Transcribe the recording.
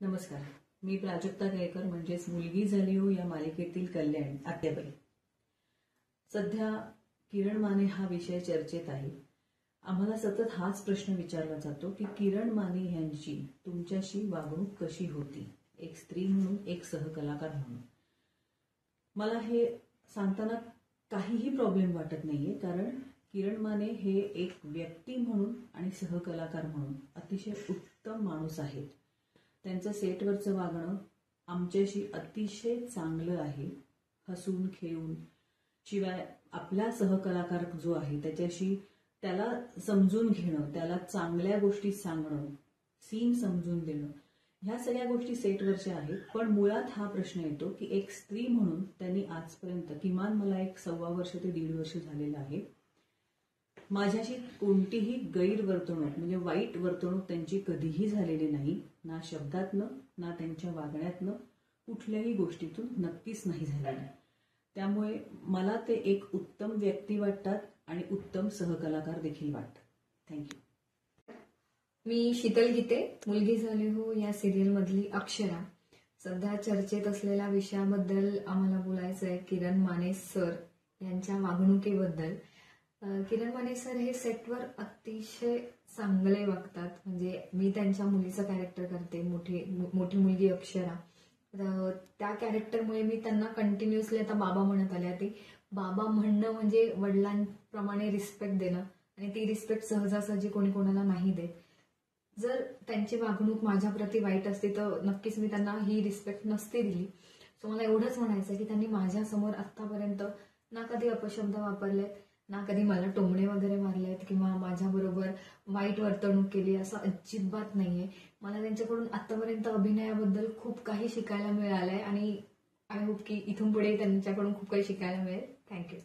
नमस्कार. मी प्राजक्ता केळकर म्हणजेच मुलगी झाली हो या मालिकेतील कल्याण आत्याबाई. सध्या किरण माने हा विषय चर्चेत आहे. आम्हाला सतत हाच प्रश्न विचारला जातो की किरण माने यांची तुमच्याशी वागणूक कशी होती, एक स्त्री म्हणून, एक सहकलाकार म्हणून. मला हे सांगताना काहीही प्रॉब्लेम वाटत नाहीये, कारण किरण माने हे एक व्यक्ती म्हणून आणि सहकलाकार म्हणून अतिशय उत्तम माणूस आहेत. त्यांचं सेटवरचं वागणं आमच्याशी अतिशय चांगलं आहे, हसून खेळून. शिवाय आपला सहकलाकार जो आहे त्याच्याशी त्याला समजून घेणं, त्याला चांगल्या गोष्टी सांगणं, सीन समजून देणं, ह्या सगळ्या गोष्टी सेटवरच्या आहेत. पण मुळात हा प्रश्न येतो की एक स्त्री म्हणून त्यांनी आजपर्यंत किमान मला एक 1.25 वर्ष ते 1.5 वर्ष झालेलं आहे, माझ्याशी कोणतीही गैरवर्तणूक म्हणजे वाईट वर्तणूक त्यांची कधीही झालेली नाही. ना शब्दातनं ना त्यांच्या वागण्यातनं, कुठल्याही गोष्टीतून नक्कीच नाही झालेली. त्यामुळे मला ते एक उत्तम व्यक्ती वाटतात आणि उत्तम सहकलाकार देखील वाटतात. थँक्यू. मी शीतल गीते, मुलगी झाली हो या सिरियल मधली अक्षरा. सध्या चर्चेत असलेल्या विषयाबद्दल आम्हाला बोलायचं आहे, किरण माने सर यांच्या वागणुकीबद्दल. किरण माने सर हे सेटवर अतिशय चांगले वागतात. म्हणजे मी त्यांच्या मुलीचं कॅरेक्टर करते, मोठी मुलगी अक्षरा. त्या कॅरेक्टरमुळे मी त्यांना कंटिन्युअसली आता बाबा म्हणत आले. ते बाबा म्हणणं म्हणजे वडिलांप्रमाणे रिस्पेक्ट देणं, आणि ती रिस्पेक्ट सहजासहजी कोणी कोणाला नाही देत. जर त्यांची वागणूक माझ्याप्रती वाईट असते तर नक्कीच मी त्यांना ही रिस्पेक्ट नसते दिली. सो मला एवढंच म्हणायचं की त्यांनी माझ्यासमोर आतापर्यंत ना कधी अपशब्द वापरलेत, ना कधी मला टोमणे वगैरे मारलेत किंवा माझ्याबरोबर वाईट वर्तणूक केली, असं अजिबात नाहीये. मला त्यांच्याकडून आतापर्यंत अभिनयाबद्दल खूप काही शिकायला मिळालंय आणि आय होप की इथून पुढे त्यांच्याकडून खूप काही शिकायला मिळेल. थँक्यू.